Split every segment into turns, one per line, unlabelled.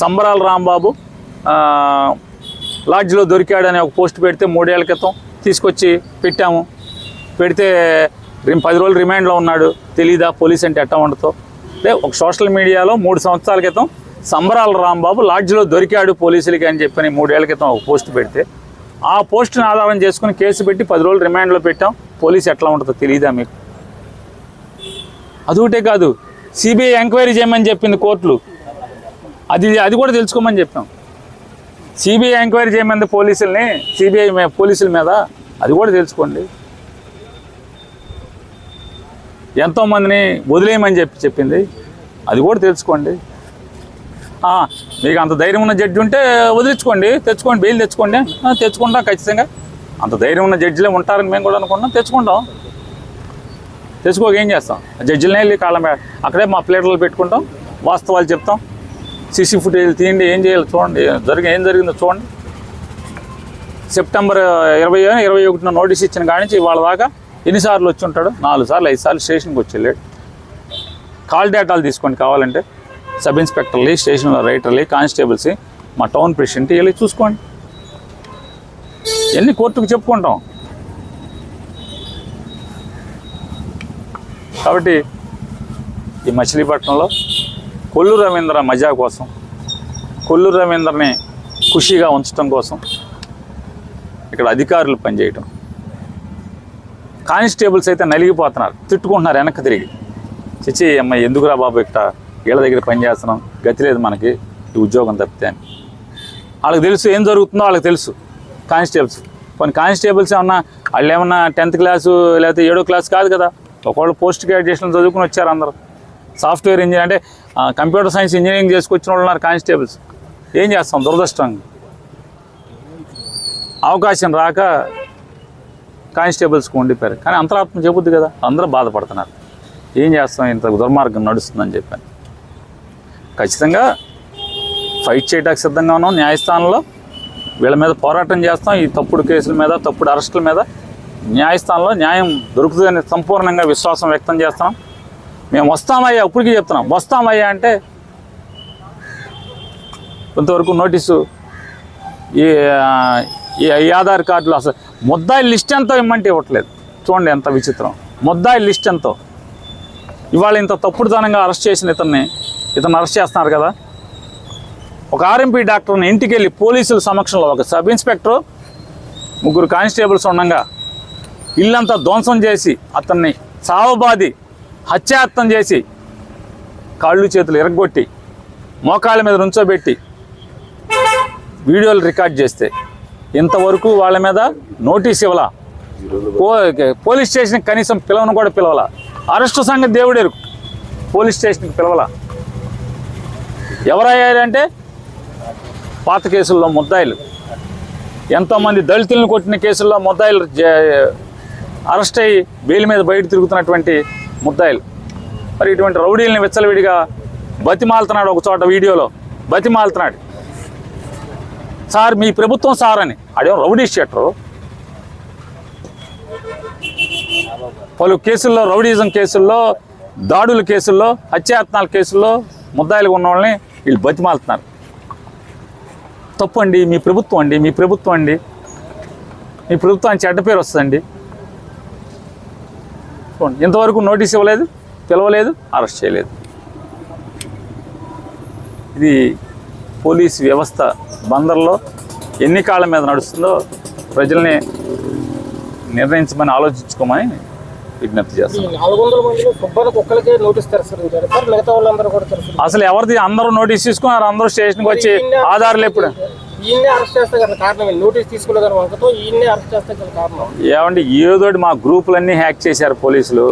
సంబరాల రాంబాబు లాడ్జ్లో దొరికాడని ఒక పోస్ట్ పెడితే 3 ఏళ్ల క్రితం తీసుకొచ్చి పెట్టాము. పెడితే 10 రోజులు రిమాండ్లో ఉన్నాడు. తెలీదా పోలీస్ అంటే ఎట్టా ఉండతో? అంటే ఒక సోషల్ మీడియాలో 3 సంవత్సరాల క్రితం సంబరాల రాంబాబు లాడ్జ్లో దొరికాడు పోలీసులకి అని చెప్పని 3 ఏళ్ల క్రితం ఒక పోస్ట్ పెడితే ఆ పోస్టుని ఆధారం చేసుకుని కేసు పెట్టి 10 రోజులు రిమాండ్లో పెట్టాం. పోలీసు ఎట్లా ఉంటుందో తెలీదా మీకు? అదొకటే కాదు, సిబిఐ ఎంక్వైరీ చేయమని చెప్పింది కోర్టులు. అది కూడా తెలుసుకోమని చెప్పాం. సిబిఐ ఎంక్వైరీ చేయమంది పోలీసుల్ని, సిబిఐ పోలీసుల మీద, అది కూడా తెలుసుకోండి. ఎంతోమందిని వదిలేయమని చెప్పింది, అది కూడా తెలుసుకోండి. మీకు అంత ధైర్యం ఉన్న జడ్జి ఉంటే వదిలించుకోండి, తెచ్చుకోండి, బెయిల్ తెచ్చుకోండి. తెచ్చుకుంటాం ఖచ్చితంగా. అంత ధైర్యం ఉన్న జడ్జిలే ఉంటారని మేము కూడా అనుకుంటాం. తెచ్చుకోక ఏం చేస్తాం? జడ్జిలనే వెళ్ళి కాళ్ళ మీద అక్కడే మా ప్లేటర్లు పెట్టుకుంటాం, వాస్తవాలు చెప్తాం. సీసీ ఫుటేజ్ తీయండి, ఏం చేయాలి చూడండి, ఏం జరిగిందో చూడండి. సెప్టెంబర్ 20, 21 నోటీస్ ఇచ్చిన కాడి నుంచి ఇవాళ దాకా ఎన్నిసార్లు వచ్చి ఉంటాడు? 4 సార్లు 5 సార్లు స్టేషన్కి వచ్చి వెళ్ళాడు. కాల్ డేటాలు తీసుకోండి కావాలంటే, సబ్ ఇన్స్పెక్టర్లు, స్టేషన్లో రైటర్లు, కానిస్టేబుల్స్, మా టౌన్ ప్రెసిడెంట్ వెళ్ళి చూసుకోండి. ఎన్ని కోర్టుకు చెప్పుకుంటాం. కాబట్టి ఈ మచిలీపట్నంలో కొల్లు రవీంద్ర మజా కోసం, కొల్లు రవీంద్రని ఖుషీగా ఉంచడం కోసం ఇక్కడ అధికారులు పనిచేయటం. కానిస్టేబుల్స్ అయితే నలిగిపోతున్నారు, తిట్టుకుంటున్నారు వెనక్కి తిరిగి. చిచ్చి అమ్మాయి ఎందుకురా బాబు ఇక్కడ వీళ్ళ దగ్గర పనిచేస్తున్నాం, గతి లేదు మనకి ఈ ఉద్యోగం తప్పితే అని. వాళ్ళకి తెలుసు ఏం జరుగుతుందో, వాళ్ళకి తెలుసు. కానిస్టేబుల్స్ కొన్ని కానిస్టేబుల్స్ వాళ్ళు ఏమన్నా 10th క్లాసు లేకపోతే 7వ క్లాస్ కాదు కదా, ఒకళ్ళు పోస్ట్ గ్రాడ్యుయేషన్ చదువుకుని వచ్చారు. అందరూ సాఫ్ట్వేర్ ఇంజనీర్ అంటే కంప్యూటర్ సైన్స్ ఇంజనీరింగ్ చేసుకొచ్చిన వాళ్ళు ఉన్నారు కానిస్టేబుల్స్. ఏం చేస్తాం, దురదృష్టంగా అవకాశం రాక కానిస్టేబుల్స్కి ఉండిపోయారు. కానీ అంతరాత్మ చెబుద్ది కదా, అందరూ బాధపడుతున్నారు. ఏం చేస్తాం, ఇంత దుర్మార్గం నడుస్తుందని చెప్పాను. ఖచ్చితంగా ఫైట్ చేయడానికి సిద్ధంగా ఉన్నాం. న్యాయస్థానంలో వీళ్ళ మీద పోరాటం చేస్తాం. ఈ తప్పుడు కేసుల మీద, తప్పుడు అరెస్టుల మీద న్యాయస్థానంలో న్యాయం దొరుకుతుందని సంపూర్ణంగా విశ్వాసం వ్యక్తం చేస్తున్నాం. మేము వస్తామయ్యా, ఇప్పటికీ చెప్తున్నాం, వస్తామయ్యా అంటే కొంతవరకు నోటీసు, ఈ ఆధార్ కార్డులు అసలు ముద్దాయి లిస్ట్ ఎంతో ఇమ్మంటే ఇవ్వట్లేదు. చూడండి ఎంత విచిత్రం, ముద్దాయి లిస్ట్ ఎంతో. ఇవాళ ఇంత తప్పుడుతనంగా అరెస్ట్ చేసిన ఇతను అరెస్ట్ చేస్తున్నారు కదా. ఒక ఆర్ఎంపీ డాక్టర్ని ఇంటికి వెళ్ళి పోలీసుల సమక్షంలో ఒక సబ్ ఇన్స్పెక్టర్ 3 కానిస్టేబుల్స్ ఉండగా ఇల్లంతా ధ్వంసం చేసి అతన్ని చావబాది హత్యాయత్నం చేసి కాళ్ళు చేతులు ఇరగొట్టి మోకాళ్ళ మీద నుంచోబెట్టి వీడియోలు రికార్డ్ చేస్తే ఇంతవరకు వాళ్ళ మీద నోటీస్ ఇవ్వాల, పోలీస్ స్టేషన్కి కనీసం పిలవను కూడా పిలవాల. అరెస్టు సంగతి దేవుడెరుకు, పోలీస్ స్టేషన్కి పిలవాల. ఎవరయ్యారంటే పాత కేసుల్లో ముద్దాయిలు, ఎంతోమంది దళితులను కొట్టిన కేసుల్లో ముద్దాయిలు అరెస్ట్ అయ్యి బెయిల్ మీద బయట తిరుగుతున్నటువంటి ముద్దాయిలు. మరి ఇటువంటి రౌడీలని విచ్చలవిడిగా బతిమాలుతున్నాడు. ఒక చోట వీడియోలో బతిమాలుతున్నాడు, సార్ మీ ప్రభుత్వం సార్ అని. అదేం రౌడీ షీటరు. పలు కేసుల్లో, రౌడీజం కేసుల్లో, దాడుల కేసుల్లో, హత్యాయత్నాల కేసుల్లో ముద్దాయిలుగా ఉన్న వాళ్ళని వీళ్ళు బతిమాలుతున్నారు. తప్పు అండి, మీ ప్రభుత్వం అండి, మీ ప్రభుత్వం అండి, మీ ప్రభుత్వానికి చెడ్డ పేరు వస్తుందండి. ఇంతవరకు నోటీస్ ఇవ్వలేదు, పిలవలేదు, అరెస్ట్ చేయలేదు. ఇది పోలీస్ వ్యవస్థ బందర్లో ఎన్ని కాళ్ళ మీద నడుస్తుందో ప్రజల్ని నిర్ణయించమని ఆలోచించుకోమని విజ్ఞప్తి చేస్తాం. అసలు ఎవరిది అందరూ నోటీస్ తీసుకున్నారు, అందరూ స్టేషన్కి వచ్చి ఆధారాలు ఎప్పుడు ఏమండి ఏదోటి మా గ్రూపులన్నీ హ్యాక్ చేశారు పోలీసులు,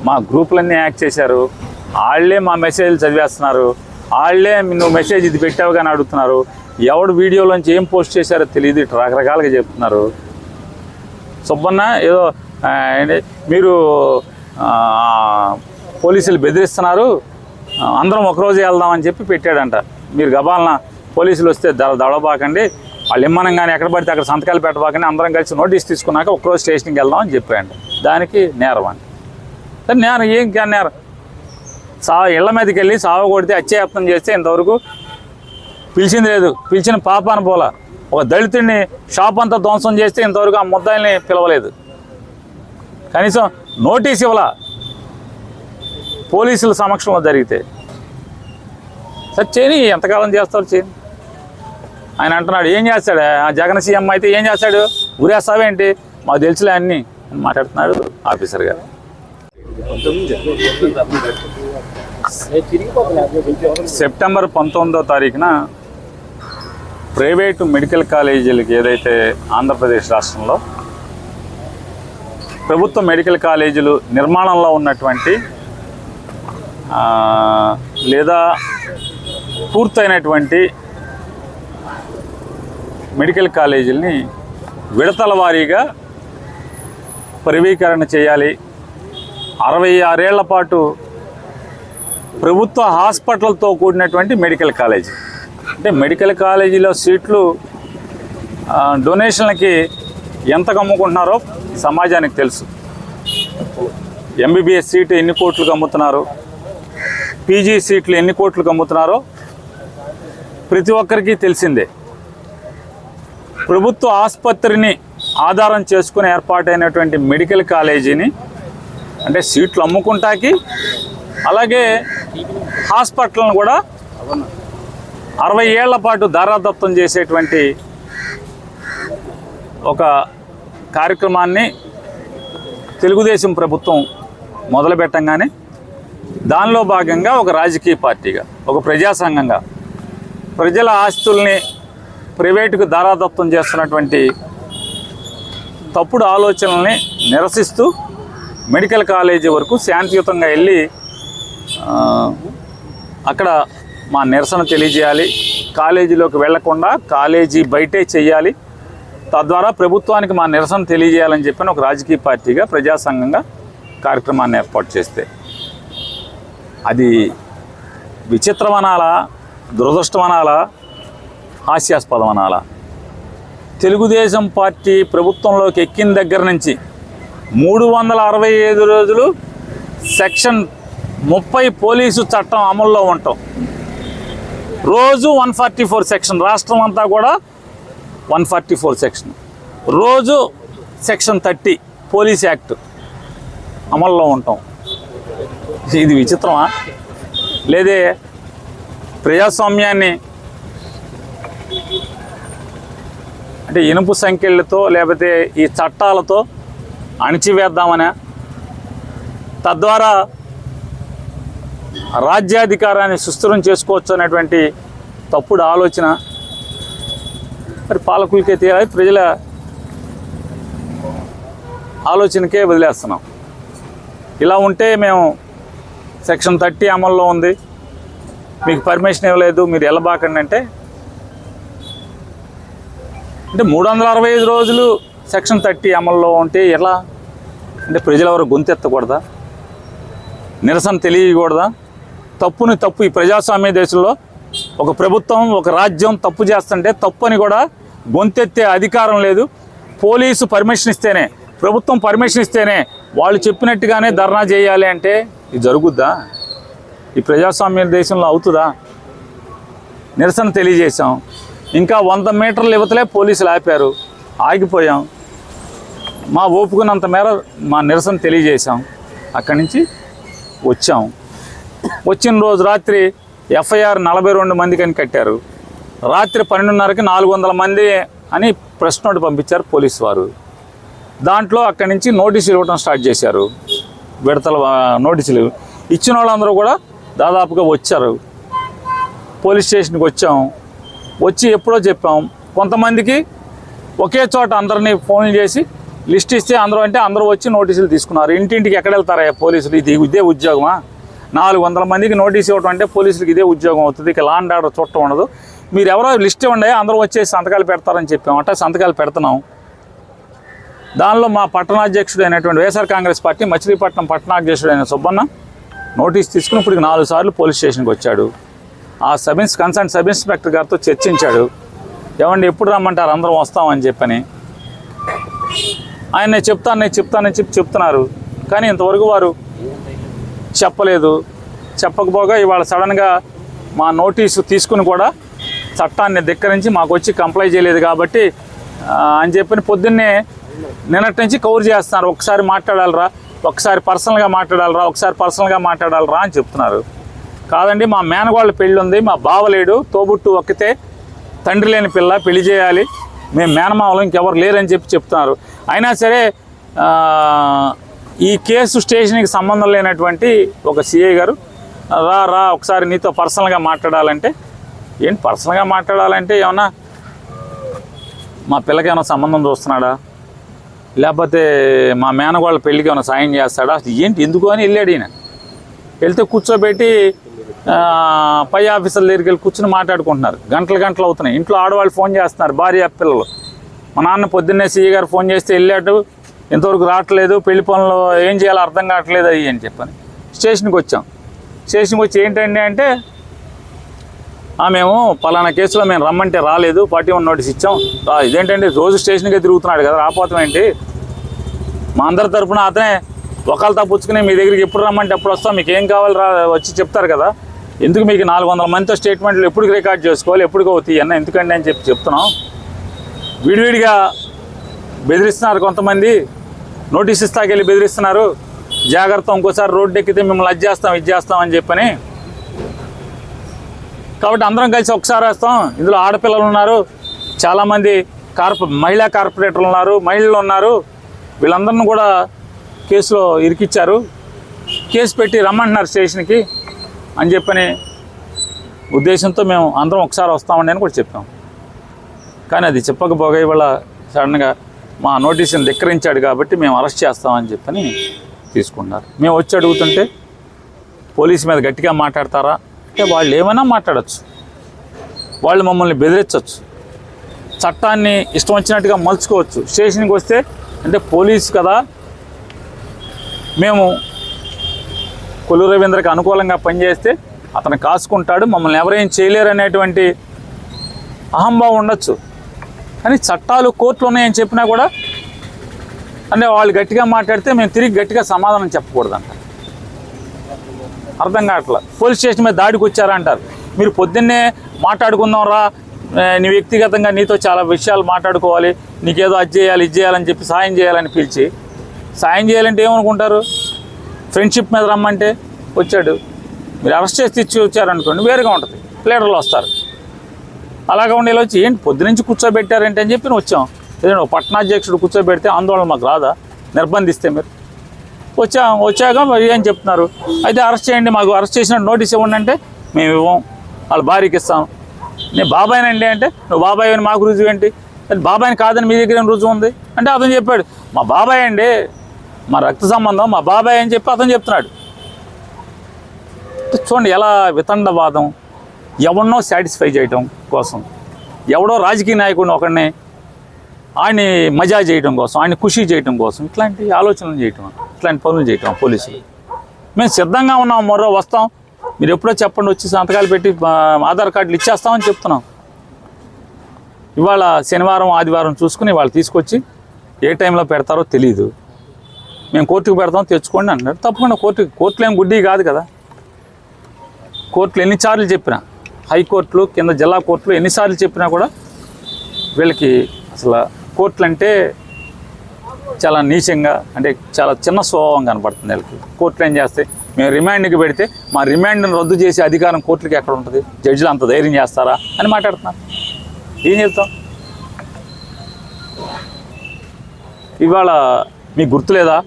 మా గ్రూపులన్నీ హ్యాక్ చేశారు. వాళ్ళే మా మెసేజ్లు చదివేస్తున్నారు, వాళ్ళే నువ్వు మెసేజ్ ఇది పెట్టావు కానీ అడుగుతున్నారు. ఎవడు వీడియోలోంచి ఏం పోస్ట్ చేశారో తెలియదు, ఇట్లా రకరకాలుగా చెప్తున్నారు. సుబ్బన్న ఏదో మీరు పోలీసులు బెదిరిస్తున్నారు, అందరం ఒకరోజు వెళ్దామని చెప్పి పెట్టాడంట. మీరు గబాలన పోలీసులు వస్తే దడబాకండి, వాళ్ళు ఇమ్మనంగానే ఎక్కడ పడితే అక్కడ సంతకాలు పెట్టబాకండి, అందరం కలిసి నోటీస్ తీసుకున్నాక ఒకరోజు స్టేషన్కి వెళ్దామని చెప్పాయంట. దానికి నేరం అండి. నేరం ఏం నేరం? ఇళ్ల మీదకి వెళ్ళి సాగు కొడితే హత్యాయత్నం చేస్తే ఇంతవరకు పిలిచింది లేదు, పిలిచిన పాపాన పోలా. ఒక దళితుడిని షాప్ అంతా ధ్వంసం చేస్తే ఇంతవరకు ఆ ముద్దాయిల్ని పిలవలేదు, కనీసం నోటీస్ ఇవ్వాల పోలీసుల సమక్షంలో జరిగితే. సరే చేయని, ఎంతకాలం చేస్తారు చేయని. ఆయన అంటున్నాడు ఏం చేస్తాడు ఆ జగన్ సీఎం అయితే ఏం చేస్తాడు, ఊరేస్తావేంటి, మాకు తెలుసులే అన్నీ అని మాట్లాడుతున్నాడు ఆఫీసర్ గారు. సెప్టెంబర్ 19వ తారీఖున ప్రైవేటు మెడికల్ కాలేజీలకి ఏదైతే ఆంధ్రప్రదేశ్ రాష్ట్రంలో ప్రభుత్వ మెడికల్ కాలేజీలు నిర్మాణంలో ఉన్నటువంటి లేదా పూర్తయినటువంటి మెడికల్ కాలేజీలని విడతల వారీగా ప్రైవేటీకరణ చేయాలి. 66 ఏళ్ల పాటు ప్రభుత్వ హాస్పిటల్తో కూడినటువంటి మెడికల్ కాలేజీ, అంటే మెడికల్ కాలేజీలో సీట్లు డొనేషన్లకి ఎంత అమ్ముకుంటున్నారో సమాజానికి తెలుసు. ఎంబీబీఎస్ సీటు ఎన్ని కోట్లకు అమ్ముతున్నారు, పీజీ సీట్లు ఎన్ని కోట్లకు అమ్ముతున్నారో ప్రతి ఒక్కరికి తెలిసిందే. ప్రభుత్వ ఆసుపత్రిని ఆధారం చేసుకుని ఏర్పాటైనటువంటి మెడికల్ కాలేజీని అంటే సీట్లు అమ్ముకుంటాకి, అలాగే హాస్పిటల్ను కూడా 60 ఏళ్ల పాటు ధారాదత్తం చేసేటువంటి ఒక కార్యక్రమాన్ని తెలుగుదేశం ప్రభుత్వం మొదలుపెట్టంగానే దానిలో భాగంగా ఒక రాజకీయ పార్టీగా, ఒక ప్రజా సంఘంగా ప్రజల ఆస్తుల్ని ప్రైవేటుకు ధారాదత్తం చేస్తున్నటువంటి తప్పుడు ఆలోచనల్ని నిరసిస్తూ మెడికల్ కాలేజీ వరకు శాంతియుతంగా వెళ్ళి అక్కడ మా నిరసన తెలియజేయాలి. కాలేజీలోకి వెళ్లకుండా కాలేజీ బయటే చేయాలి, తద్వారా ప్రభుత్వానికి మా నిరసన తెలియజేయాలని చెప్పిన ఒక రాజకీయ పార్టీగా ప్రజా సంఘంగా కార్యక్రమాన్ని ఏర్పాటు చేస్తే అది విచిత్రం అనాలా, దురదృష్టం అనాలా, హాస్యాస్పదం అనాలా? తెలుగుదేశం పార్టీ ప్రభుత్వంలోకి ఎక్కిన దగ్గర నుంచి 365 రోజులు సెక్షన్ 30 పోలీసు చట్టం అమల్లో ఉంటాం. రోజు 144 సెక్షన్, రాష్ట్రం అంతా కూడా 144 సెక్షన్, రోజు సెక్షన్ 30 పోలీస్ యాక్ట్ అమల్లో ఉంటాం. ఇది విచిత్రమా? లేదే ప్రజాస్వామ్యాన్ని అంటే ఇనుపు సంఖ్యలతో లేకపోతే ఈ చట్టాలతో అణిచివేద్దామనే, తద్వారా రాజ్యాధికారాన్ని సుస్థిరం చేసుకోవచ్చు అనేటువంటి తప్పుడు ఆలోచన మరి పాలకులకే తెలియాలి, ప్రజల ఆలోచనకే వదిలేస్తున్నాం. ఇలా ఉంటే మేము సెక్షన్ 30 అమల్లో ఉంది, మీకు పర్మిషన్ ఇవ్వలేదు, మీరు వెళ్ళబాకండి అంటే 365 రోజులు సెక్షన్ 30 అమల్లో ఉంటే ఎలా? అంటే ప్రజలు ఎవరు గొంతెత్తకూడదా, నిరసన తెలియకూడదా? తప్పుని తప్పు, ఈ ప్రజాస్వామ్య దేశంలో ఒక ప్రభుత్వం ఒక రాజ్యం తప్పు చేస్తుంటే తప్పని కూడా గొంతెత్తే అధికారం లేదు. పోలీసు పర్మిషన్ ఇస్తేనే, ప్రభుత్వం పర్మిషన్ ఇస్తేనే వాళ్ళు చెప్పినట్టుగానే ధర్నా చేయాలి అంటే ఇది జరుగుద్దా? ఈ ప్రజాస్వామ్య దేశంలో అవుతుందా? నిరసన తెలియజేశాం, ఇంకా 100 మీటర్ల యువతలే పోలీసులు ఆపారు, ఆగిపోయాం, మా ఓపుకున్నంత మేర మా నిరసన తెలియజేశాం, అక్కడి నుంచి వచ్చాం. వచ్చిన రోజు రాత్రి ఎఫ్ఐఆర్ 42 మందికి అని కట్టారు, రాత్రి 12:30కి 400 మంది అని ప్రెస్ నోట్ పంపించారు పోలీసు వారు. దాంట్లో అక్కడి నుంచి నోటీసులు ఇవ్వడం స్టార్ట్ చేశారు. విడతల నోటీసులు ఇచ్చిన వాళ్ళందరూ కూడా దాదాపుగా వచ్చారు. పోలీస్ స్టేషన్కి వచ్చాం, వచ్చి ఎప్పుడో చెప్పాం. కొంతమందికి ఒకే చోట అందరినీ ఫోన్లు చేసి లిస్ట్ ఇస్తే అందరూ అంటే అందరూ వచ్చి నోటీసులు తీసుకున్నారు. ఇంటింటికి ఎక్కడ వెళ్తారా పోలీసులు? ఇదే ఉద్యోగమా? 400 మందికి నోటీస్ ఇవ్వడం అంటే పోలీసులకు ఇదే ఉద్యోగం అవుతుంది. ఇక లా అండ్ ఆర్డర్ చూడటం ఉండదు. మీరు ఎవరో లిస్ట్ ఇవ్వండి, అందరూ వచ్చేసి సంతకాలు పెడతారని చెప్పాం. అట్లా సంతకాలు పెడుతున్నాం. దానిలో మా పట్టణాధ్యక్షుడు అయినటువంటి వైఎస్ఆర్ కాంగ్రెస్ పార్టీ మచిలీపట్నం పట్టణాధ్యక్షుడు అయిన సుబ్బన్న నోటీస్ తీసుకుని ఇప్పుడు 4 సార్లు పోలీస్ స్టేషన్కి వచ్చాడు. ఆ కన్సర్న్ సబ్ ఇన్స్పెక్టర్ గారితో చర్చించాడు. ఏమండి ఎప్పుడు రమ్మంటారు, అందరం వస్తామని చెప్పని. ఆయన నేను చెప్తానని చెప్పి చెప్తున్నారు, కానీ ఇంతవరకు వారు చెప్పలేదు. చెప్పకపోగా ఇవాళ సడన్గా మా నోటీసు తీసుకుని కూడా చట్టాన్ని ధిక్కరించి మాకు వచ్చి కంప్లై చేయలేదు కాబట్టి అని చెప్పి పొద్దున్నే నిన్నటి నుంచి కవర్ చేస్తున్నారు. ఒకసారి మాట్లాడాలరా, ఒకసారి పర్సనల్గా మాట్లాడాలరా అని చెప్తున్నారు. కాదండి, మా మేనగోళ్ళ పెళ్ళి ఉంది, మా బావలేడు, తోబుట్టు ఒక్కతే, తండ్రి లేని పిల్ల, పెళ్లి చేయాలి, మేము మేనమావలు, ఇంకెవరు లేరని చెప్తున్నారు. అయినా సరే ఈ కేసు స్టేషన్కి సంబంధం లేనటువంటి ఒక సిఐ గారు రా ఒకసారి నీతో పర్సనల్గా మాట్లాడాలంటే, ఏంటి పర్సనల్గా మాట్లాడాలంటే ఏమన్నా మా పిల్లకి ఏమైనా సంబంధం చూస్తున్నాడా, లేకపోతే మా మేనగోళ్ళ పెళ్ళికి ఏమైనా సాయం చేస్తాడా, ఏంటి ఎందుకు అని వెళ్ళాడు. ఈయన వెళ్తే కూర్చోబెట్టి పై ఆఫీసర్ల దగ్గరికి వెళ్ళి కూర్చొని మాట్లాడుకుంటున్నారు. గంటలు అవుతున్నాయి. ఇంట్లో ఆడవాళ్ళు ఫోన్ చేస్తున్నారు, భార్య పిల్లలు. మా నాన్న పొద్దున్నే సిఐ గారు ఫోన్ చేస్తే వెళ్ళాడు, ఇంతవరకు రావట్లేదు, పెళ్లి పనులు ఏం చేయాలో అర్థం కావట్లేదు అయ్యి అని చెప్పని స్టేషన్కి వచ్చాం. స్టేషన్కి వచ్చి ఏంటండి అంటే, మేము పలానా కేసులో మేము రమ్మంటే రాలేదు, 41 నోటీస్ ఇచ్చాం. ఇదేంటంటే రోజు స్టేషన్కే తిరుగుతున్నాడు కదా, రాపోతాం ఏంటి, మా అందరి తరఫున అతనే ఒకళ్ళ తప్పుచ్చుకుని మీ దగ్గరికి ఎప్పుడు రమ్మంటే ఎప్పుడు వస్తాం, మీకు ఏం కావాలి వచ్చి చెప్తారు కదా, ఎందుకు మీకు 400 మందితో స్టేట్మెంట్లు ఎప్పుడు రికార్డ్ చేసుకోవాలి, ఎప్పుడు అవుతాయి అన్న ఎందుకండి అని చెప్తున్నాం. విడివిడిగా బెదిరిస్తున్నారు కొంతమంది, నోటీస్ ఇస్తాకెళ్ళి బెదిరిస్తున్నారు, జాగ్రత్త ఇంకోసారి రోడ్డు ఎక్కితే మిమ్మల్ని అది చేస్తాం అని చెప్పని. కాబట్టి అందరం కలిసి ఒకసారి వేస్తాం. ఇందులో ఆడపిల్లలు ఉన్నారు, చాలామంది మహిళా కార్పొరేటర్లు ఉన్నారు, మహిళలు ఉన్నారు, వీళ్ళందరిని కూడా కేసులో ఇరికిచ్చారు, కేసు పెట్టి రమ్మంటున్నారు స్టేషన్కి అని చెప్పని ఉద్దేశంతో మేము అందరం ఒకసారి వస్తామండి అని కూడా చెప్పాం. కానీ అది చెప్పకపోగా ఇవాళ సడన్గా మా నోటీసుని ధిక్కరించాడు కాబట్టి మేము అరెస్ట్ చేస్తామని చెప్పని తీసుకున్నారు. మేము వచ్చి అడుగుతుంటే పోలీసు మీద గట్టిగా మాట్లాడతారా అంటే వాళ్ళు ఏమైనా మాట్లాడచ్చు, వాళ్ళు మమ్మల్ని బెదిరించవచ్చు, చట్టాన్ని ఇష్టం వచ్చినట్టుగా మలుచుకోవచ్చు. స్టేషన్కి వస్తే అంటే పోలీసు కదా, మేము కొల్లు రవీంద్రకి అనుకూలంగా పనిచేస్తే అతను కాసుకుంటాడు, మమ్మల్ని ఎవరేం చేయలేరు అనేటువంటి అహంభావం ఉండొచ్చు. కానీ చట్టాలు కోర్టులు ఉన్నాయని చెప్పినా కూడా అంటే వాళ్ళు గట్టిగా మాట్లాడితే మేము తిరిగి గట్టిగా సమాధానం చెప్పకూడదంట. అర్థం కావట్లా. పోలీస్ స్టేషన్ మీద దాడికి వచ్చారంటారు. మీరు పొద్దున్నే మాట్లాడుకుందాం రా, నీ వ్యక్తిగతంగా నీతో చాలా విషయాలు మాట్లాడుకోవాలి, నీకేదో అది చేయాలి ఇది చేయాలని చెప్పి సాయం చేయాలని పిలిచి, సాయం చేయాలంటే ఏమనుకుంటారు, ఫ్రెండ్షిప్ మీద రమ్మంటే వచ్చాడు, మీరు అరెస్ట్ చేసి తెచ్చి వచ్చారనుకోండి వేరుగా ఉంటుంది, లీడర్లు వస్తారు. అలాగా ఉండేలా వచ్చి ఏంటి పొద్దునుంచి కూర్చోబెట్టారంటే అని చెప్పి వచ్చాం. ఏదైనా ఒక పట్టణాధ్యక్షుడు కూర్చోబెడితే ఆందోళన మాకు రాదా, నిర్బంధిస్తే మీరు వచ్చాక ఏం చెప్తున్నారు, అయితే అరెస్ట్ చేయండి, మాకు అరెస్ట్ చేసిన నోటీస్ ఇవ్వండి అంటే మేము ఇవ్వం, వాళ్ళ భార్యకి ఇస్తాం. నేను బాబాయినండి అంటే నువ్వు బాబాయ్ అని మాకు రుజువు ఏంటి, బాబాయిని కాదని మీ దగ్గర ఏం రుజువు ఉంది అంటే అతను చెప్పాడు మా బాబాయ్ అండి, మా రక్త సంబంధం, మా బాబాయ్ అని చెప్పి అతను చెప్తున్నాడు. చూడండి ఎలా వితండవాదం, ఎవరినో సాటిస్ఫై చేయటం కోసం, ఎవడో రాజకీయ నాయకుడిని ఒకడిని ఆయన్ని మజా చేయడం కోసం, ఆయన్ని ఖుషి చేయడం కోసం ఇట్లాంటి ఆలోచనలు చేయటం, ఇట్లాంటి పనులు చేయటం పోలీసులు. మేము సిద్ధంగా ఉన్నాం, మరో వస్తాం, మీరు ఎప్పుడో చెప్పండి, వచ్చి సంతకాలు పెట్టి ఆధార్ కార్డులు ఇచ్చేస్తామని చెప్తున్నాం. ఇవాళ శనివారం ఆదివారం చూసుకుని వాళ్ళు తీసుకొచ్చి ఏ టైంలో పెడతారో తెలియదు, మేము కోర్టుకు పెడతాం తెచ్చుకోండి అంటున్నారు. తప్పకుండా కోర్టులు ఏం గుడ్డి కాదు కదా. కోర్టులు ఎన్నిసార్లు చెప్పినా, హైకోర్టులు కింద జిల్లా కోర్టులు ఎన్నిసార్లు చెప్పినా కూడా వీళ్ళకి అసలు కోర్టులు అంటే చాలా నీచంగా, అంటే చాలా చిన్న స్వభావం కనపడుతుంది వీళ్ళకి. కోర్టులు ఏం చేస్తాయి, మేము రిమాండ్కి పెడితే మా రిమాండ్ని రద్దు చేసే అధికారం కోర్టులకి ఎక్కడ ఉంటుంది, జడ్జిలు అంత ధైర్యం చేస్తారా అని మాట్లాడుతున్నారు. ఏం చెప్తాం. ఇవాళ మీకు గుర్తులేదా,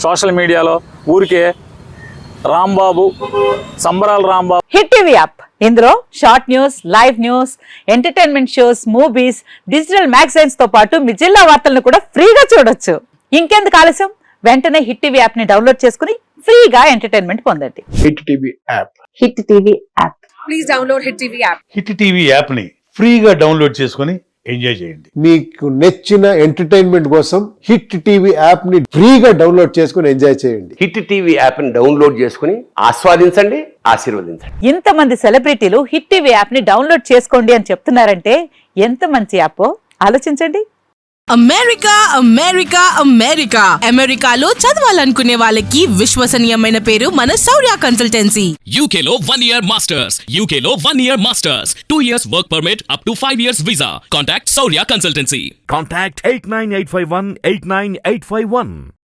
సోషల్ మీడియాలో ఊరికే రాంబాబు, సంబరాల రాంబాబు.
హిట్ టీవీ యాప్, ఇందులో short news, live news, entertainment shows, movies, digital magazines తో పాటు మీ జిల్లా వార్తలను కూడా ఫ్రీగా చూడొచ్చు. ఇంకెందుకు ఆలస్యం, వెంటనే హిట్ టీవీ యాప్ ని డౌన్లోడ్ చేసుకుని ఫ్రీగా ఎంటర్టైన్మెంట్ పొందండి.
Hit TV app,
hit TV app,
please download hit TV app.
Hit TV app ని ఫ్రీగా డౌన్లోడ్ చేసుకుని ఎంజాయ్ చేయండి.
మీకు నచ్చిన ఎంటర్టైన్మెంట్ కోసం హిట్ టీవీ యాప్ ని ఫ్రీగా డౌన్లోడ్ చేసుకుని ఎంజాయ్ చేయండి.
హిట్ టీవీ యాప్ ని డౌన్లోడ్ చేసుకుని ఆస్వాదించండి, ఆశీర్వదించండి.
ఇంతమంది సెలబ్రిటీలు హిట్ టీవీ యాప్ ని డౌన్లోడ్ చేసుకోండి అని చెప్తున్నారంటే ఎంత మంచి యాప్ ఆలోచించండి.
అమెరికా అమెరికా అమెరికా అమెరికాలో చదవాలనుకునే వాళ్ళకి విశ్వసనీయమైన పేరు మన శౌర్య consultancy.
UK Law 1 Year Masters. UK Law 1 Year Masters. 2 years work permit up to 5 years visa. Contact Saurya Consultancy.
Contact 89851 89851.